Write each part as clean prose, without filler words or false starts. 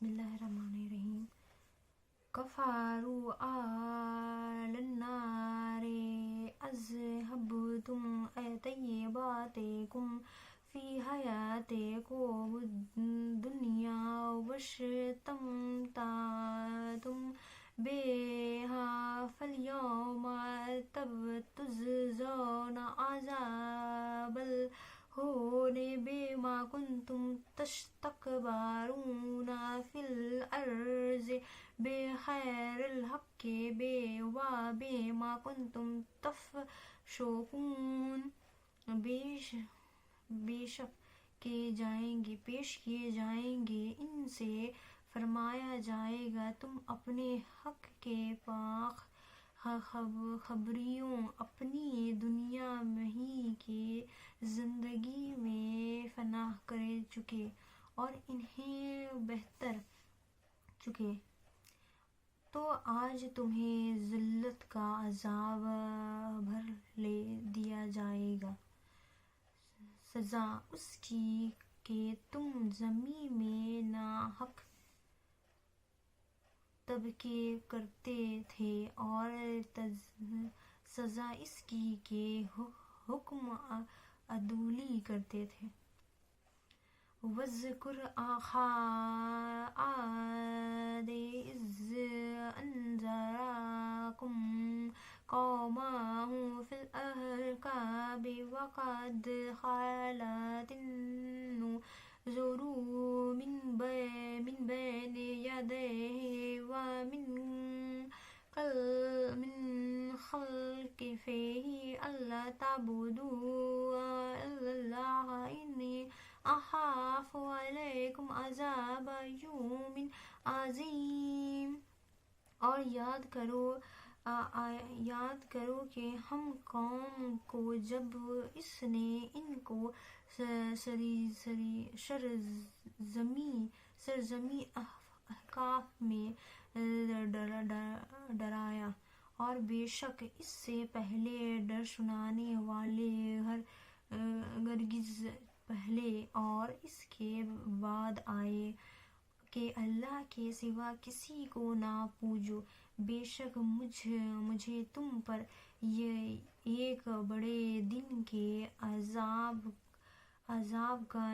بسم اللہ الرحمن الرحیم. کفاروا آل النار اذهبتم طیباتکم فی حیاتکم الدنیا واستمتعتم بها فالیوم تجزون عذاب الہون بما کنتم تستکبرون فی الارض بغیر الحق وبما کنتم تفسقون. بے شک پیش کیے جائیں گے ان سے فرمایا جائے گا تم اپنے حق کے پاک خبریوں اپنی دنیا ہی کی زندگی میں فنا کر چکے اور انہیں بہتر چکے، تو آج تمہیں ذلت کا عذاب بھر لے دیا جائے گا. سزا اس کی کہ تم زمین میں ناحق تبقے کرتے تھے اور سزا اس کی کہ حکم عدولی کرتے تھے. وَاذْكُرْ أَخَا عَادٍ إِذْ أَنذَرَ قَوْمَهُ فِي الْأَحْقَافِ وَقَدْ خَلَتِ النُّذُرُ مِنْ بَيْنِ يَدَيْهِ وَمِنْ خَلْفِهِ أَلَّا تَعْبُدُوا إِلَّا اللَّهَ إِنِّي أَخَافُ عَلَيْكُمْ عَذَابَ يَوْمٍ عَظِيمٍ. اور یاد کرو کہ ہم قوم کو جب اس نے ان کو سرزمین احقاف میں ڈرایا، اور بے شک اس سے پہلے ڈر سنانے والے ہرگز پہلے اور اس کے بعد آئے کہ اللہ کے سوا کسی کو نہ پوجو. بے شک مجھے تم پر ایک بڑے دن کے عذاب کا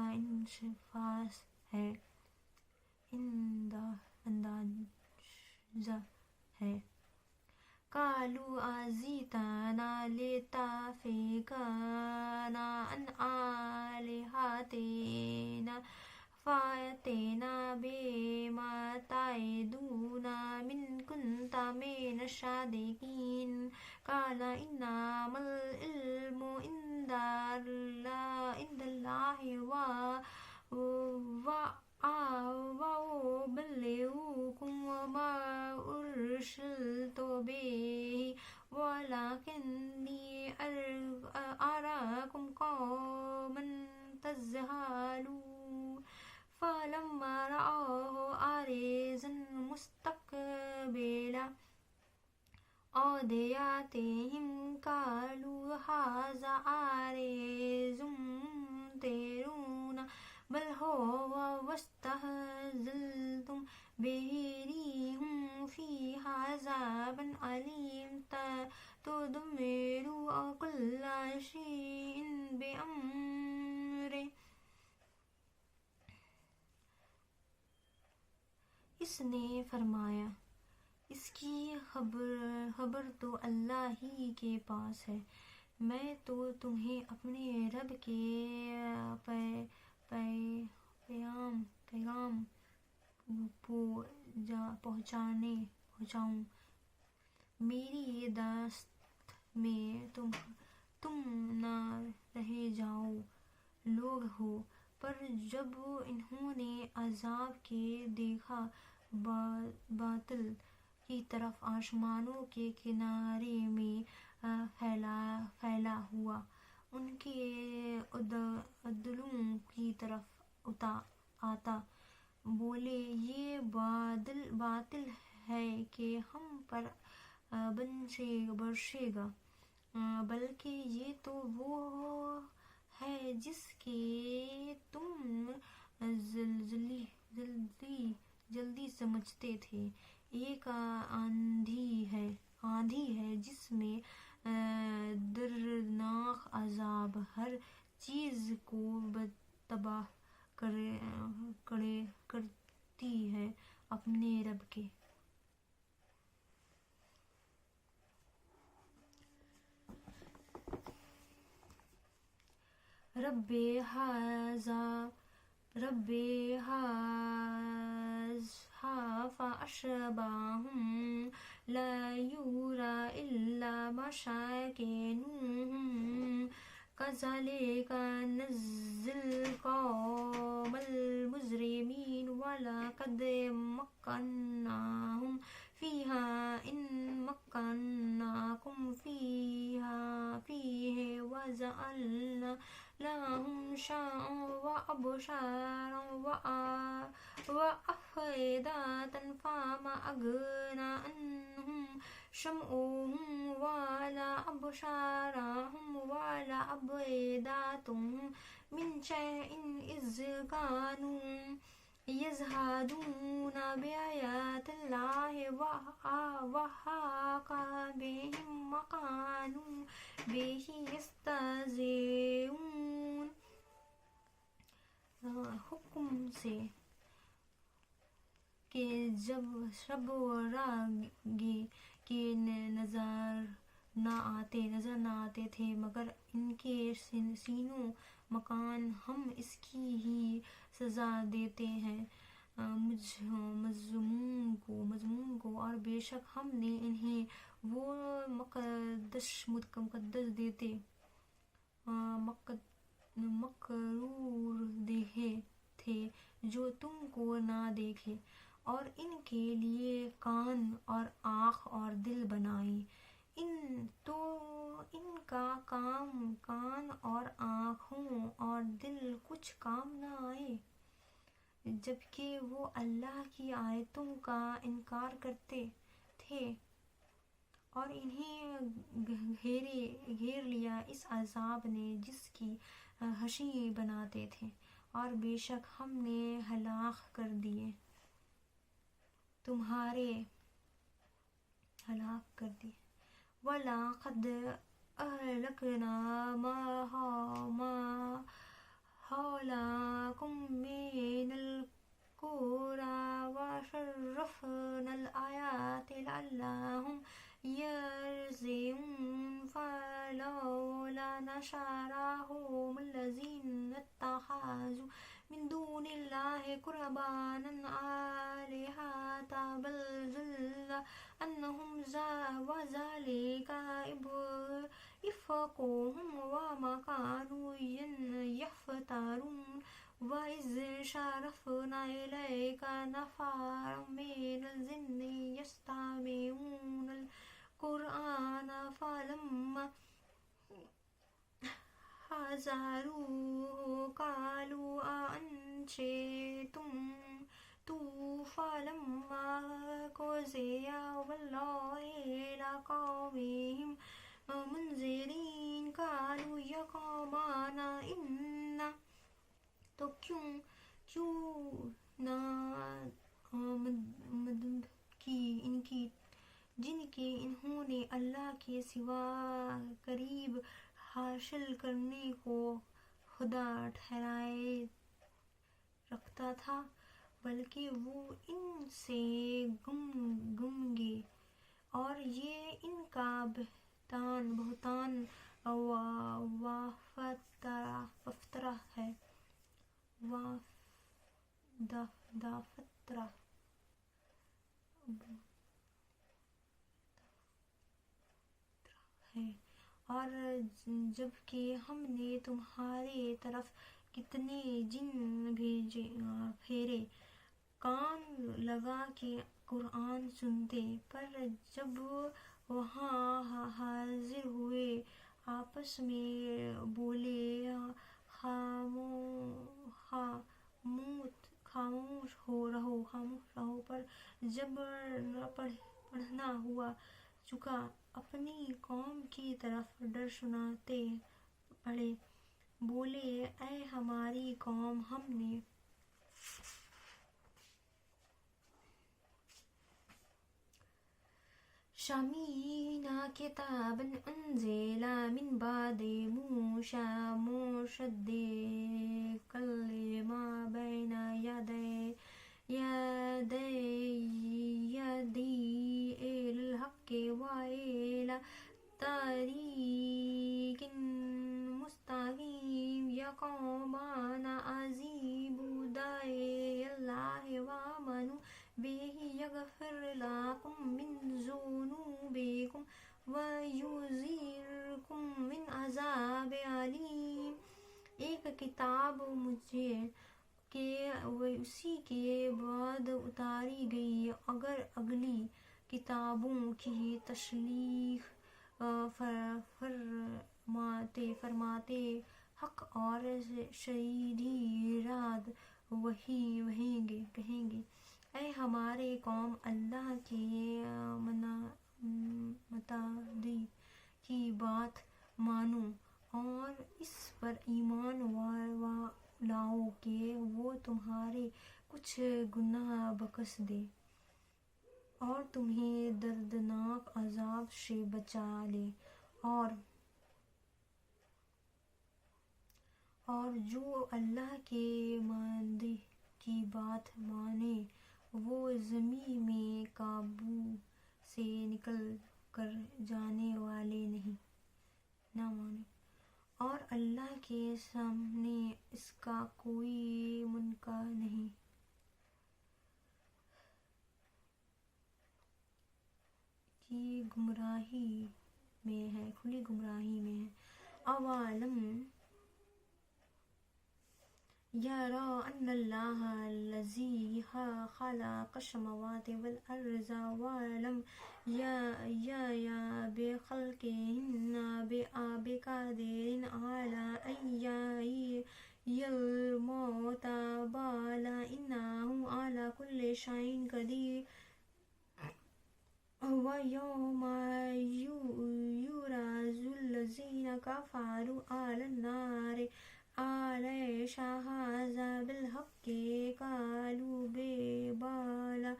انشفاس ہے، اندازہ ہے. قالوا أجئتنا لتأفكنا عن آلهتنا فأتنا بما تعدنا إن كنت من الصادقين. قال إنما العلم عند الله وأبلغكم وما أرسلت به ولكني أراكم قوما تجهلون. فلما رأوه عارضا مستقبل أوديتهم قالوا هذا عارض ممطرنا بل هو واستعجلتم به ريح فيها عذاب أليم تدمر كل شيء بأمره. اس نے فرمایا اس کی خبر تو اللہ ہی کے پاس ہے، میں تو تمہیں اپنے رب کے پیغام پہنچاؤں. میری دست میں تم نہ رہ جاؤ لوگ ہو. پر جب انہوں نے عذاب کے دیکھا باطل کی طرف آسمانوں کے کنارے میں پھیلا ہوا ان کے عدلوں کی طرف آتا، بولے یہ باطل ہے کہ ہم پر برسے گا، بلکہ یہ تو وہ ہے جس کے تم جلدی سمجھتے تھے۔ ایک آندھی ہے جس میں دردناک عذاب ہر چیز کو تباہ کرتی ہے اپنے رب کے۔ رب هذا فأشباههم لا يرى إلا مساكنهم كذلك نجزي القوم المجرمين ولقد مكناهم فيها إن مكناكم فيه وجعلنا لهم سمعا وأبصارا وأفئدة فما أغنى عنهم سمعهم ولا أبصارهم ولا أفئدتهم من شيء إذ كانوا يجحدون بآيات الله وحاق بهم ما كانوا به يستهزئون۔ حکم سے کہ جب شب و راگے کے نظر نہ آتے تھے مگر ان کے سینوں مکان، ہم اس کی ہی سزا دیتے ہیں مظلوم کو، اور بے شک ہم نے انہیں وہ مقدس دیتے مقرور دیے تھے جو تم کو نہ دیکھے، اور ان کے لیے کان اور آنکھ اور دل بنائے، تو ان کا کان اور آنکھوں اور دل کچھ کام نہ آئے جبکہ وہ اللہ کی آیتوں کا انکار کرتے تھے اور انہیں گھیر لیا اس عذاب نے جس کی ہنسی بناتے تھے، اور بے شک ہم نے ہلاک کر دیے وَلَقَدْ أَهْلَكْنَا مَا حَوْلَكُم مِّنَ الْقُرَىٰ وَصَرَّفْنَا الْآيَاتِ لَعَلَّهُمْ يَرْجِعُونَ فَلَوْلَا نَصَرَهُمُ الَّذِينَ اتَّخَذُوا مِن دُونِ اللَّهِ قُرْبَانًا آلِهَةً بَلْ ضَلَّ عَنْهُمْ وَذَلِكَ إِفْكُهُمْ وَمَا كَانُوا يَفْتَرُونَ۔ وَإِذْ صَرَفْنَا إِلَيْكَ نَفَرًا مِّنَ الْجِنِّ يَسْتَمِعُونَ الْقُرْآنَ فَلَمَّا حَضَرُوهُ قَالُوا أَنصِتُوا فَلَمَّا قُضِيَ وَلَّوْا إِلَىٰ قَوْمِهِمْ مُنذِرِينَ قَالُوا يَا قَوْمَنَا إِنَّا تو کیوں نہ آمد کی ان کی جن کے انہوں نے اللہ کے سوا قریب حاصل کرنے کو خدا ٹھہرائے رکھتا تھا، بلکہ وہ ان سے گمگے، اور یہ ان کا بہتان وفترہ ہے اور جب کہ ہم نے تمہارے طرف کتنے جن پھیرے کان لگا کے قرآن سنتے، پر جب وہاں حاضر ہوئے آپس میں بولے خاموش رہو، پر جب پڑھنا ہوا چکا اپنی قوم کی طرف ڈر سناتے پڑے، بولے اے ہماری قوم، ہم نے شامين كتابا أنزل من بعد موسى مصدقا لما بين يديه إلى الحق وإلى طريق مستقيم يقومون عزيب داعي الله وآمنوا به يغفر لكم من ذنوبكم ويجيركم من عذاب عليم. ایک کتاب مجھے کہ اسی کے بعد اتاری گئی اگر اگلی کتابوں کی تصدیق فرماتے حق اور شریعی رات وہی کہیں گے اے ہمارے قوم اللہ کی متعدی کی بات مانو اور اس پر ایمان لاؤ کہ وہ تمہارے کچھ گناہ بخش دے اور تمہیں دردناک عذاب سے بچا لے اور جو اللہ کے مادے کی بات مانے وہ زمین میں قابو سے نکل کر جانے والے نہ مانے اور اللہ کے سامنے اس کا کوئی منکر نہیں. یہ گمراہی میں ہے کھلی گمراہی میں ہے. اولم يروا أن الله الذي خلق السماوات والأرض ولم يأي بخلقهن بقادر على أن يحيي الموتى بلى إنه على كل شيء قدير. ويوم يعرض الذين كفروا على النار أليس هذا بالحق قالوا بلى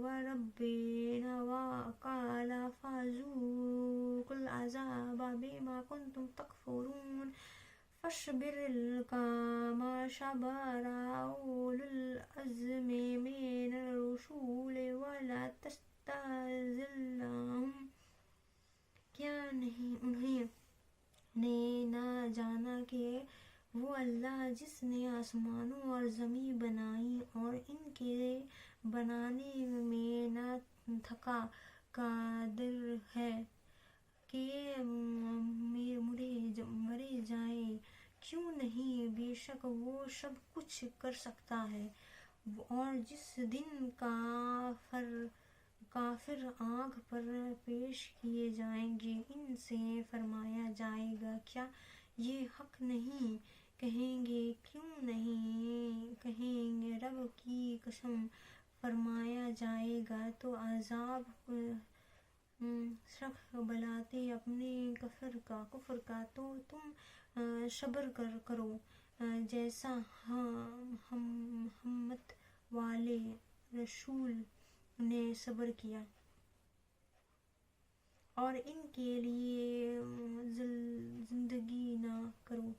وربنا وقال فذوقوا العذاب بما كنتم تكفرون. فاصبر كما صبر أولو العزم من الرسل ولا تستعجل لهم. کیا نہیں انہیں نے نہ جانا کہ وہ اللہ جس نے آسمانوں اور زمین بنائی اور ان کے بنانے میں نہ تھکا قادر ہے کہ مرے جائیں. کیوں نہیں بے شک وہ سب کچھ کر سکتا ہے. اور جس دن کافر آنکھ پر پیش کیے جائیں گے ان سے فرمایا جائے گا کیا یہ حق نہیں؟ کہیں گے کیوں نہیں کہیں گے رب کی قسم. فرمایا جائے گا تو عذاب سخت بلاتے اپنے کفر کا تو تم صبر کرو جیسا ہمت والے رسول نے صبر کیا. اور ان کے لیے جلدی نہ کرو.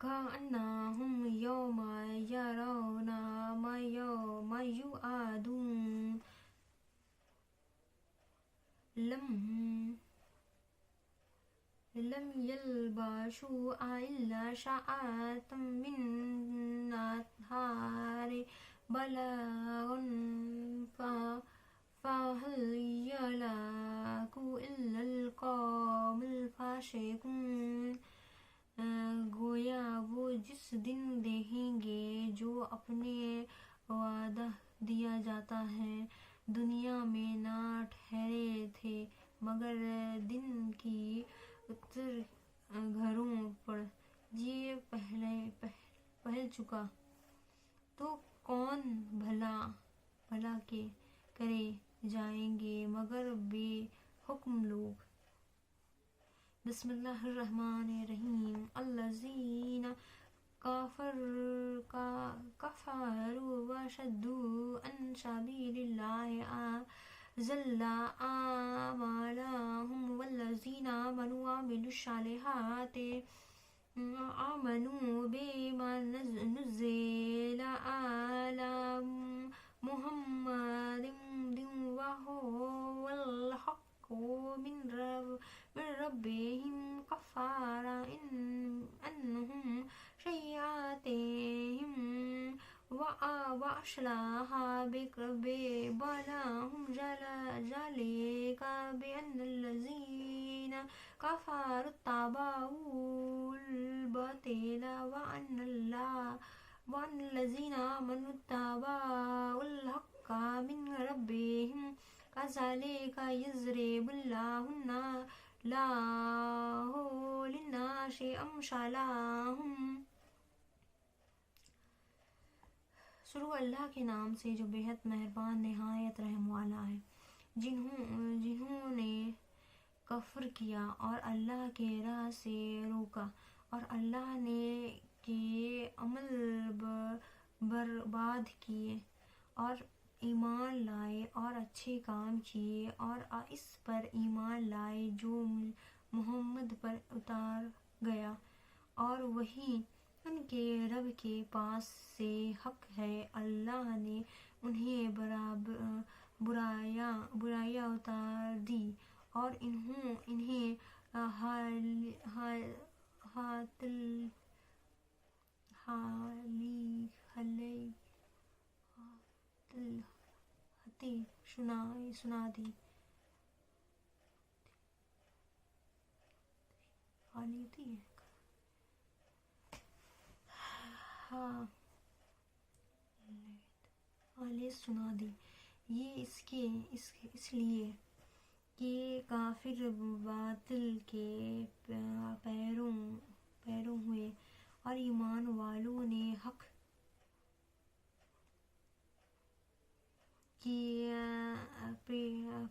كأنهم يوم يرون ما يوعدون لم يلبسوا إلا ساعة من نهار بلاغ فهل يهلك إلا القوم الفاسقون. گویا وہ جس دن دیکھیں گے جو اپنے وعدہ دیا جاتا ہے دنیا میں نہ ٹھہرے تھے مگر دن کی اتر گھروں پر یہ پہل چکا. تو کون بھلا کے کرے جائیں گے مگر بے حکم لوگ۔ بسم اللہ الرحمن الرحیم۔ الذین کفروا وصدوا عن سبیل اللہ اضل اعمالهم والذین آمنوا وعملوا الصالحات آمنوا بما نزل على محمد وهو الحق من ربهم كفر عنهم سيئاتهم وأصلح بالهم ذلك بأن الذين كفروا اتبعوا الباطل وأن الذين آمنوا اتبعوا الحق من ربهم كذلك يضرب الله للناس أمثالهم۔ شروع اللہ کے نام سے جو بےحد مہربان نہایت رحم والا ہے۔ جنہوں نے کفر کیا اور اللہ کے راہ سے روکا اور اللہ نے کے عمل برباد کیے اور ایمان لائے اور اچھے کام کیے اور اس پر ایمان لائے جو محمد پر اتار گیا اور وہی ان کے رب کے پاس سے حق ہے۔ اللہ نے انہیں برائیاں اتار دی اور انہیں سنا دی۔ سنا دی یہ اس لیے کہ کافر باطل کے پیروں ہوئے اور ایمان والوں نے حق کی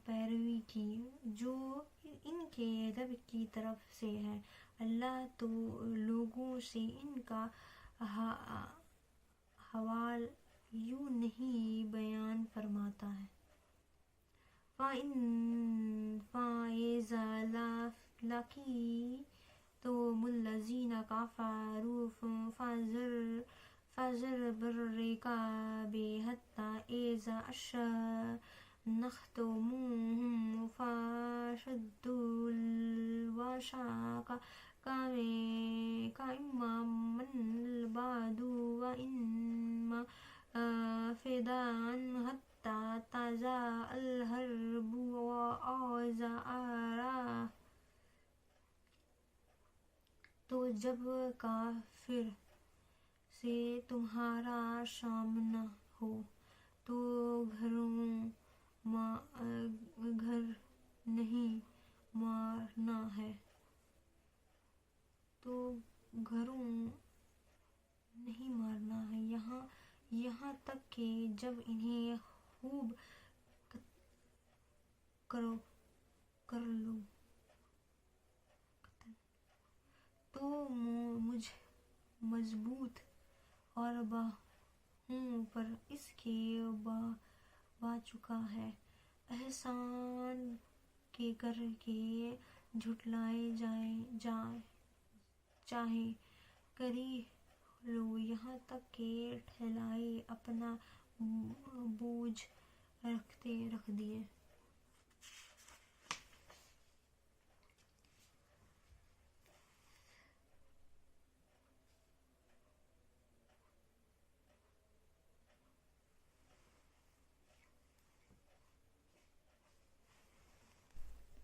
پیروی کی جو ان کے رب کی طرف سے ہے۔ اللہ تو لوگوں سے ان کا حوال یوں نہیں بیان فرماتا ہے۔ فَإِذَا لَقِيتُمُ الَّذِينَ كَفَرُوا فَضَرْبَ الرِّقَابِ حَتَّى إِذَا أَثْخَنتُمُوهُمْ فَشُدُّوا الْوَثَاقَ كَإِمَّا مَنًّا بَعْدُ وَإِمَّا فِدَاءً حَتَّى تَضِيعَ الْحَرْبُ وَأَوْزَارَهَا۔ تو جب کافر سے تمہارا سامنا ہو تو گھر نہیں مارنا ہے یہاں تک کہ جب انہیں خوب کر لو تو مضبوط اور باہوں پر اس کے با چکا ہے۔ احسان کے کر کے جھٹلائے چاہے کری لو یہاں تک کہ ٹھیلائے اپنا بوجھ رکھ دیے۔